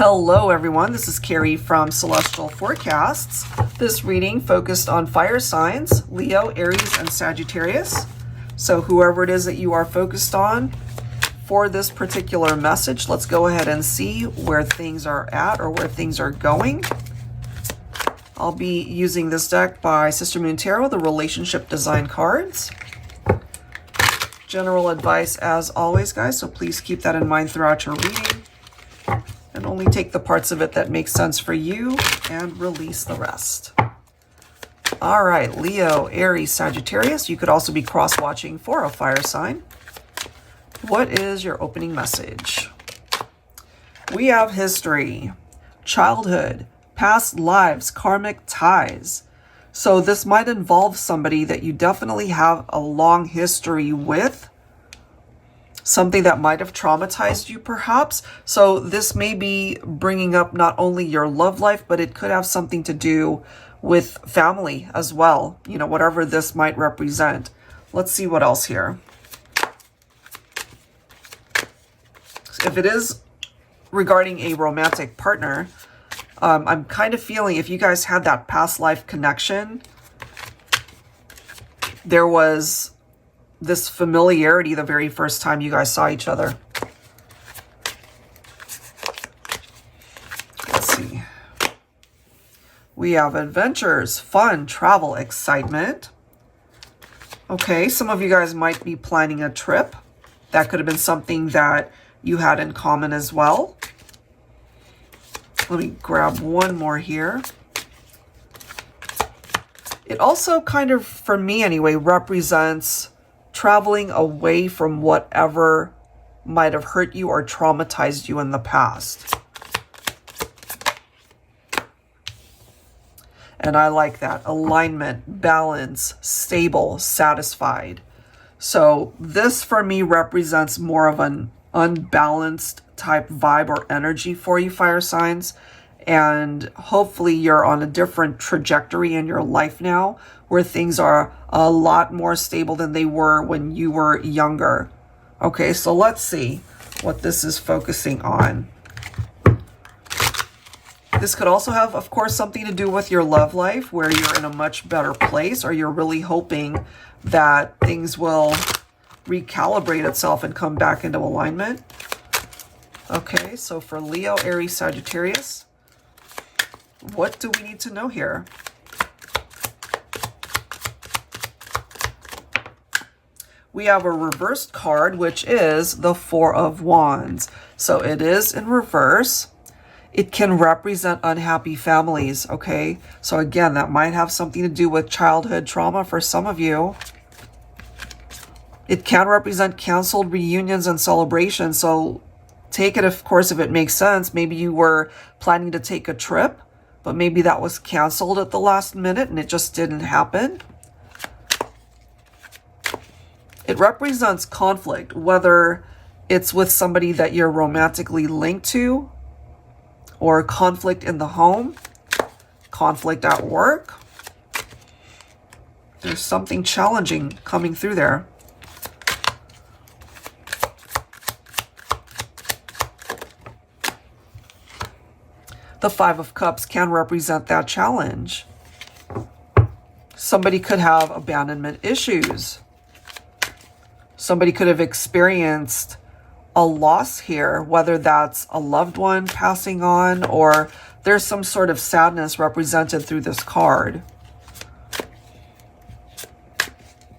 Hello everyone, this is Carrie from Celestial Forecasts. This reading focused on fire signs, Leo, Aries, and Sagittarius. So whoever it is that you are focused on for this particular message, let's go ahead and see where things are at or where things are going. I'll be using this deck by Sister Moon Tarot, the Relationship Design cards. General advice as always, guys, so please keep that in mind throughout your reading. And only take the parts of it that make sense for you and release the rest. All right, Leo, Aries, Sagittarius. You could also be cross-watching for a fire sign. What is your opening message? We have history, childhood, past lives, karmic ties. So this might involve somebody that you definitely have a long history with. Something that might have traumatized you perhaps. So this may be bringing up not only your love life, but it could have something to do with family as well. You know, whatever this might represent. Let's see what else here. If it is regarding a romantic partner, I'm kind of feeling if you guys had that past life connection, there was this familiarity the very first time you guys saw each other. Let's see. We have adventures, fun, travel, excitement. Okay, some of you guys might be planning a trip. That could have been something that you had in common as well. Let me grab one more here. It also kind of, for me anyway, represents traveling away from whatever might have hurt you or traumatized you in the past. And I like that. Alignment, balance, stable, satisfied. So this for me represents more of an unbalanced type vibe or energy for you, fire signs. And hopefully you're on a different trajectory in your life now where things are a lot more stable than they were when you were younger. Okay, so let's see what this is focusing on. This could also have, of course, something to do with your love life where you're in a much better place, or you're really hoping that things will recalibrate itself and come back into alignment. Okay, so for Leo, Aries, Sagittarius, what do we need to know here? We have a reversed card, which is the Four of Wands. So it is in reverse. It can represent unhappy families, okay? So again, that might have something to do with childhood trauma for some of you. It can represent canceled reunions and celebrations. So take it, of course, if it makes sense. Maybe you were planning to take a trip, but maybe that was canceled at the last minute and it just didn't happen. It represents conflict, whether it's with somebody that you're romantically linked to, or conflict in the home, conflict at work. There's something challenging coming through there. The Five of Cups can represent that challenge. Somebody could have abandonment issues. Somebody could have experienced a loss here, whether that's a loved one passing on or there's some sort of sadness represented through this card.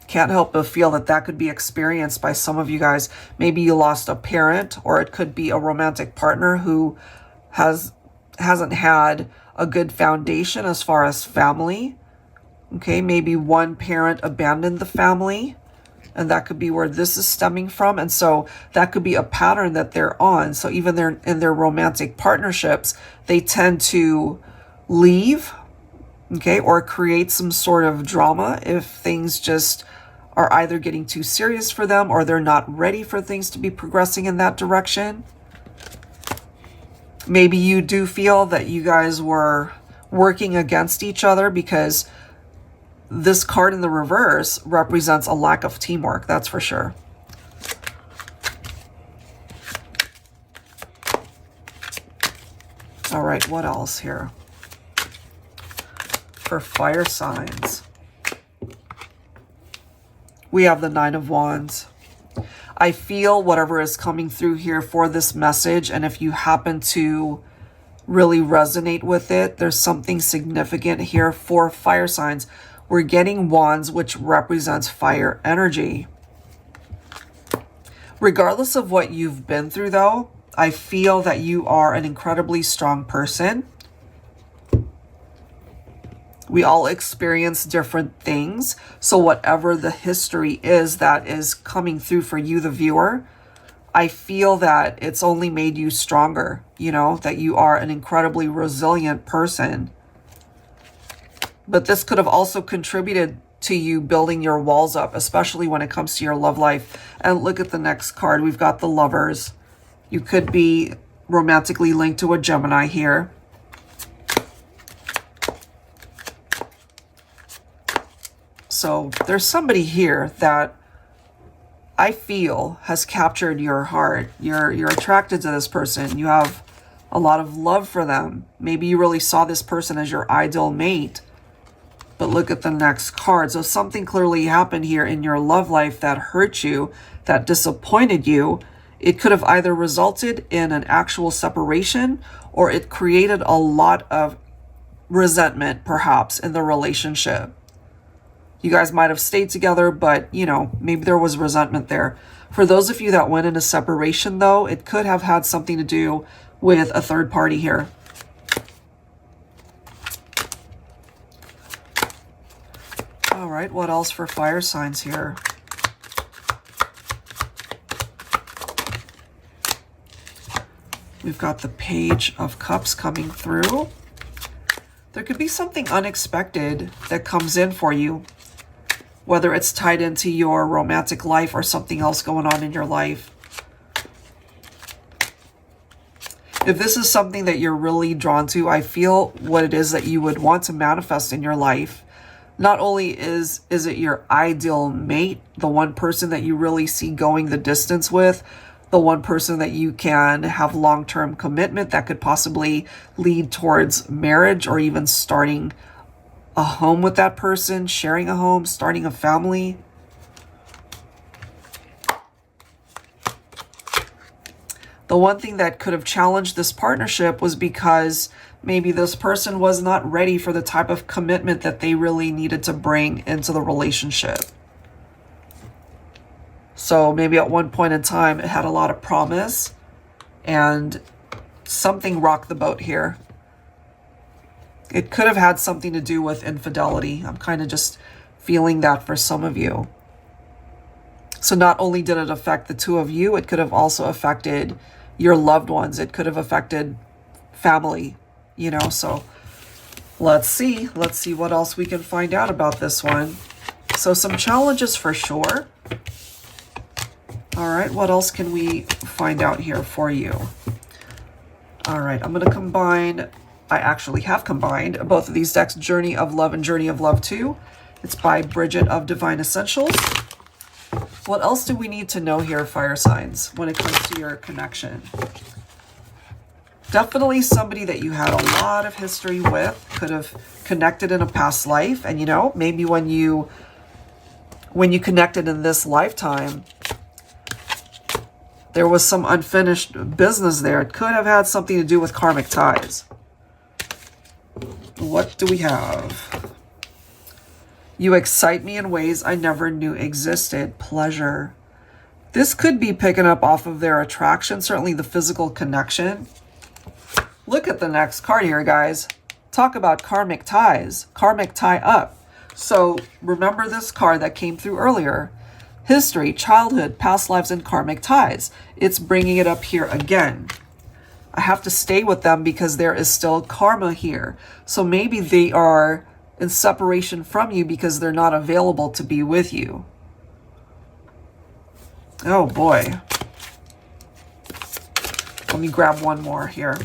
Can't help but feel that that could be experienced by some of you guys. Maybe you lost a parent, or it could be a romantic partner who hasn't had a good foundation as far as family. Okay, maybe one parent abandoned the family, and that could be where this is stemming from. And so that could be a pattern that they're on. So even in their romantic partnerships, they tend to leave, okay, or create some sort of drama if things just are either getting too serious for them or they're not ready for things to be progressing in that direction. Maybe you do feel that you guys were working against each other, because this card in the reverse represents a lack of teamwork, that's for sure. All right, what else here? For fire signs, we have the Nine of Wands. I feel whatever is coming through here for this message, and if you happen to really resonate with it, there's something significant here for fire signs. We're getting wands, which represents fire energy. Regardless of what you've been through, though, I feel that you are an incredibly strong person. We all experience different things. So whatever the history is that is coming through for you, the viewer, I feel that it's only made you stronger, you know, that you are an incredibly resilient person. But this could have also contributed to you building your walls up, especially when it comes to your love life. And look at the next card. We've got the Lovers. You could be romantically linked to a Gemini here. So there's somebody here that I feel has captured your heart. You're attracted to this person. You have a lot of love for them. Maybe you really saw this person as your ideal mate. But look at the next card. So something clearly happened here in your love life that hurt you, that disappointed you. It could have either resulted in an actual separation, or it created a lot of resentment, perhaps, in the relationship. You guys might have stayed together, but, you know, maybe there was resentment there. For those of you that went into separation, though, it could have had something to do with a third party here. All right, what else for fire signs here? We've got the Page of Cups coming through. There could be something unexpected that comes in for you, whether it's tied into your romantic life or something else going on in your life. If this is something that you're really drawn to, I feel what it is that you would want to manifest in your life. Not only is it your ideal mate, the one person that you really see going the distance with, the one person that you can have long-term commitment that could possibly lead towards marriage or even starting a home with that person, sharing a home, starting a family. The one thing that could have challenged this partnership was because maybe this person was not ready for the type of commitment that they really needed to bring into the relationship. So maybe at one point in time, it had a lot of promise and something rocked the boat here. It could have had something to do with infidelity. I'm kind of just feeling that for some of you. So not only did it affect the two of you, it could have also affected your loved ones. It could have affected family, you know. So let's see what else we can find out about this one. So some challenges for sure. All right, what else can we find out here for you? All right, I'm going to combine, I actually have combined both of these decks, Journey of Love and Journey of Love 2. It's by Bridget of Divine Essentials. What else do we need to know here, fire signs, when it comes to your connection? Definitely somebody that you had a lot of history with, could have connected in a past life. And, you know, maybe when you connected in this lifetime, there was some unfinished business there. It could have had something to do with karmic ties. What do we have? You excite me in ways I never knew existed. Pleasure. This could be picking up off of their attraction, certainly the physical connection. Look at the next card here, guys. Talk about karmic ties. Karmic tie up. So remember this card that came through earlier. History, childhood, past lives, and karmic ties. It's bringing it up here again. I have to stay with them because there is still karma here. So maybe they are in separation from you because they're not available to be with you. Oh boy. Let me grab one more here.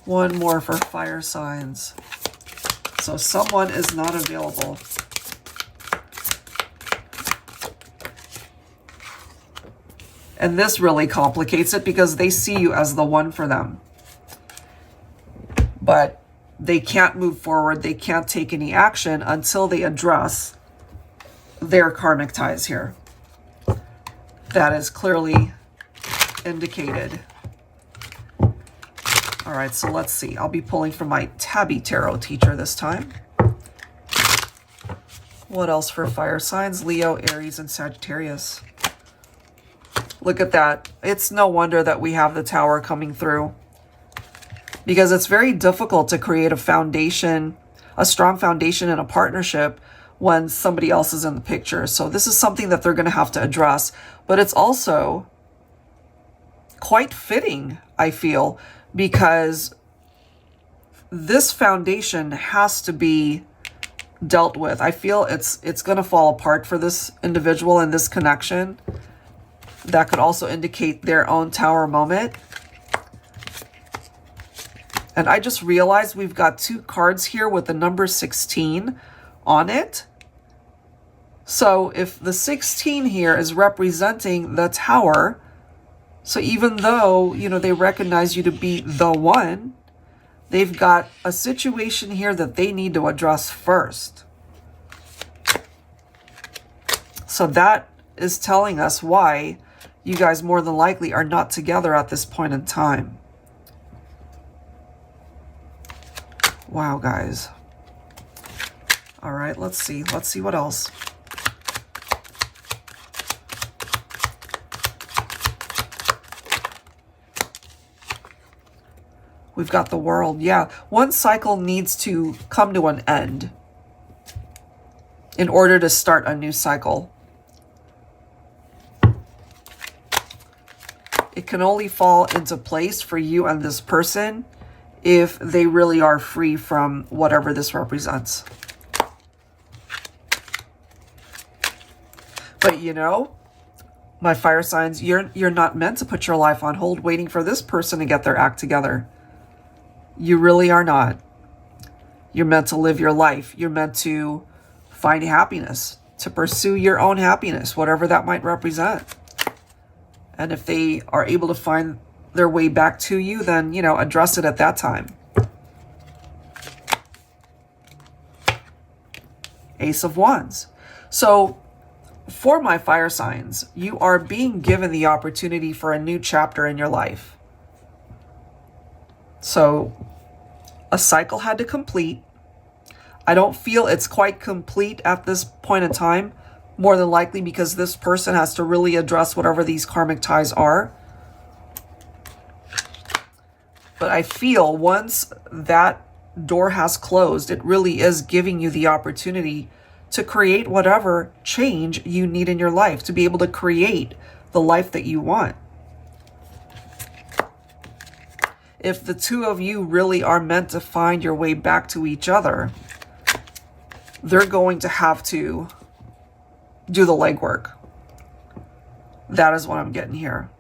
One more for fire signs. So someone is not available. And this really complicates it because they see you as the one for them. but they can't move forward. They can't take any action until they address their karmic ties here. That is clearly indicated. All right, so let's see. I'll be pulling from my TABBY Tarot teacher this time. What else for fire signs? Leo, Aries, and Sagittarius. Look at that. It's no wonder that we have the Tower coming through, because it's very difficult to create a foundation, a strong foundation in a partnership when somebody else is in the picture. So this is something that they're going to have to address, but it's also quite fitting, I feel, because this foundation has to be dealt with. I feel it's going to fall apart for this individual in this connection. That could also indicate their own Tower moment. And I just realized we've got two cards here with the number 16 on it. So if the 16 here is representing the Tower, so even though, you know, they recognize you to be the one, they've got a situation here that they need to address first. So that is telling us why you guys more than likely are not together at this point in time. Wow, guys. All right, let's see. Let's see what else. We've got the World. Yeah, one cycle needs to come to an end in order to start a new cycle. It can only fall into place for you and this person if they really are free from whatever this represents. But you know, my fire signs, you're not meant to put your life on hold waiting for this person to get their act together. You really are not. You're meant to live your life. You're meant to find happiness, to pursue your own happiness, whatever that might represent. And if they are able to find their way back to you, then, you know, address it at that time. Ace of Wands. So for my fire signs, you are being given the opportunity for a new chapter in your life. So a cycle had to complete. I don't feel it's quite complete at this point in time, more than likely because this person has to really address whatever these karmic ties are. But I feel once that door has closed, it really is giving you the opportunity to create whatever change you need in your life, to be able to create the life that you want. If the two of you really are meant to find your way back to each other, they're going to have to do the legwork. That is what I'm getting here.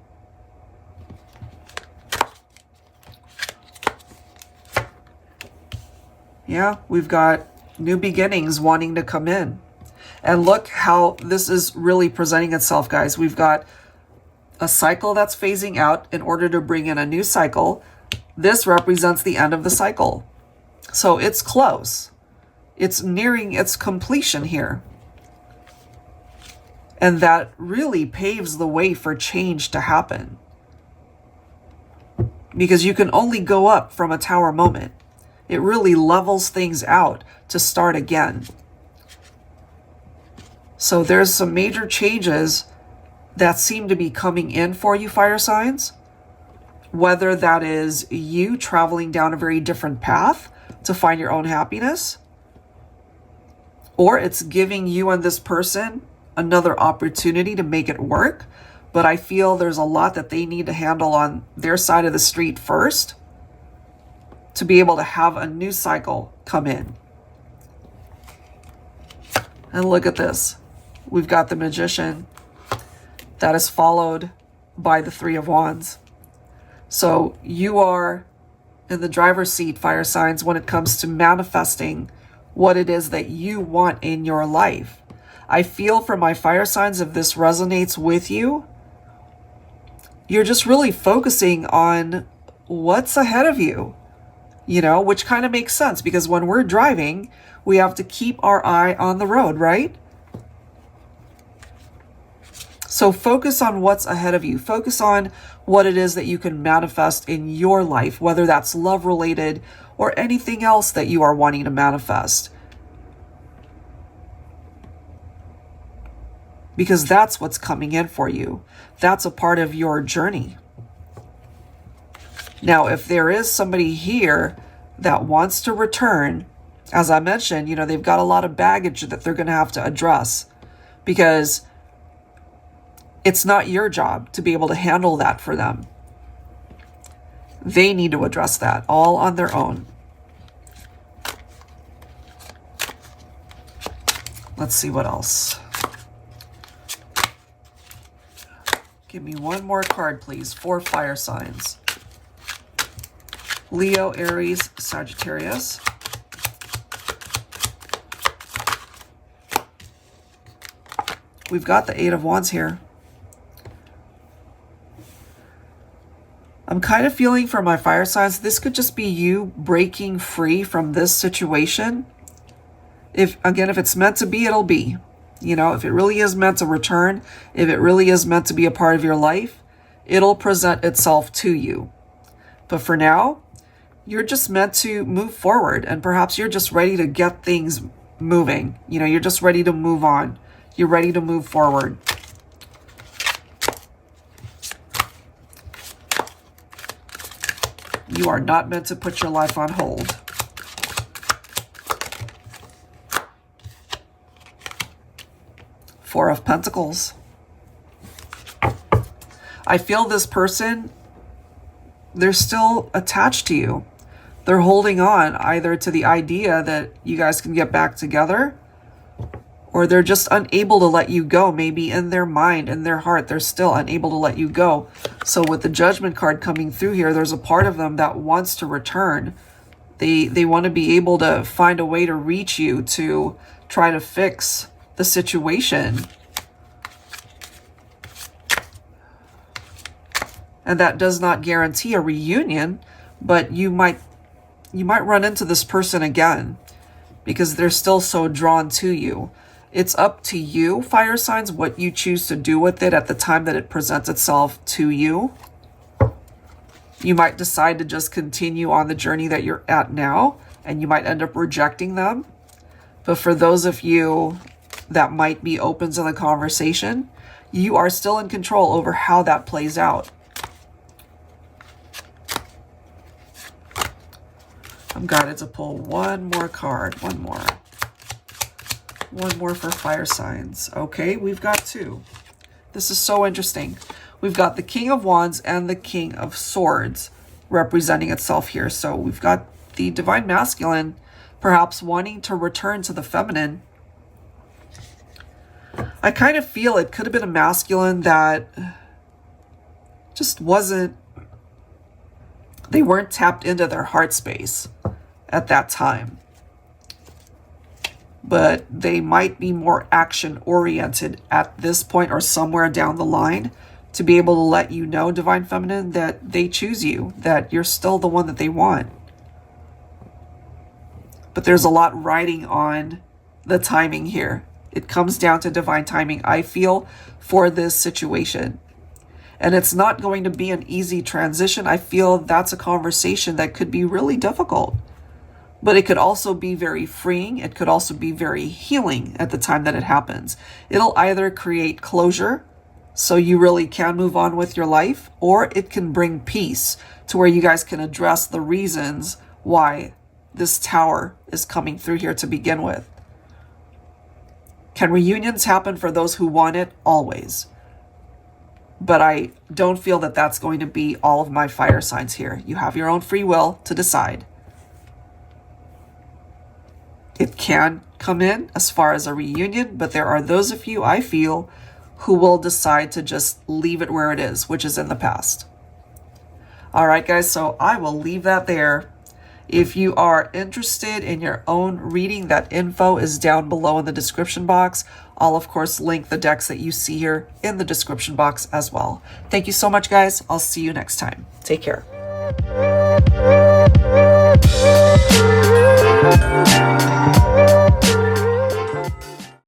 Yeah, we've got new beginnings wanting to come in. And look how this is really presenting itself, guys. We've got a cycle that's phasing out in order to bring in a new cycle. This represents the end of the cycle. So it's close. It's nearing its completion here. And that really paves the way for change to happen. Because you can only go up from a Tower moment. It really levels things out to start again. So there's some major changes that seem to be coming in for you, fire signs. Whether that is you traveling down a very different path to find your own happiness, or it's giving you and this person another opportunity to make it work. But I feel there's a lot that they need to handle on their side of the street first to be able to have a new cycle come in. And look at this. We've got the Magician that is followed by the Three of Wands. So you are in the driver's seat, fire signs, when it comes to manifesting what it is that you want in your life. I feel for my fire signs, if this resonates with you, you're just really focusing on what's ahead of you. you know, which kind of makes sense because when we're driving, we have to keep our eye on the road, right? So focus on what's ahead of you. Focus on what it is that you can manifest in your life, whether that's love related or anything else that you are wanting to manifest. Because that's what's coming in for you. That's a part of your journey. Now, if there is somebody here that wants to return, as I mentioned, you know, they've got a lot of baggage that they're going to have to address because it's not your job to be able to handle that for them. They need to address that all on their own. Let's see what else. Give me one more card, please, for fire signs. Leo, Aries, Sagittarius. We've got the Eight of Wands here. I'm kind of feeling for my fire signs, this could just be you breaking free from this situation. If it's meant to be, it'll be. You know, if it really is meant to return, if it really is meant to be a part of your life, it'll present itself to you. But for now, you're just meant to move forward, and perhaps you're just ready to get things moving. You know, you're just ready to move on. You're ready to move forward. You are not meant to put your life on hold. Four of Pentacles. I feel this person, they're still attached to you. They're holding on either to the idea that you guys can get back together, or they're just unable to let you go. Maybe in their mind, in their heart, they're still unable to let you go. So with the Judgment card coming through here, there's a part of them that wants to return. They want to be able to find a way to reach you to try to fix the situation. And that does not guarantee a reunion, but you might run into this person again because they're still so drawn to you. It's up to you, fire signs, what you choose to do with it at the time that it presents itself to you. You might decide to just continue on the journey that you're at now, and you might end up rejecting them. But for those of you that might be open to the conversation, you are still in control over how that plays out. I'm guided to pull one more card. One more for fire signs. Okay, we've got two. This is so interesting. We've got the King of Wands and the King of Swords representing itself here. So we've got the Divine Masculine perhaps wanting to return to the feminine. I kind of feel it could have been a masculine that just wasn't, they weren't tapped into their heart space at that time. But they might be more action oriented at this point or somewhere down the line to be able to let you know, Divine Feminine, that they choose you, that you're still the one that they want. But there's a lot riding on the timing here. It comes down to divine timing, I feel, for this situation. And it's not going to be an easy transition. I feel that's a conversation that could be really difficult. But it could also be very freeing. It could also be very healing at the time that it happens. It'll either create closure, so you really can move on with your life, or it can bring peace to where you guys can address the reasons why this Tower is coming through here to begin with. Can reunions happen for those who want it? Always. But I don't feel that that's going to be all of my fire signs here. You have your own free will to decide. It can come in as far as a reunion, but there are those of you, I feel, who will decide to just leave it where it is, which is in the past. All right, guys, so I will leave that there. If you are interested in your own reading, that info is down below in the description box. I'll, of course, link the decks that you see here in the description box as well. Thank you so much, guys. I'll see you next time. Take care.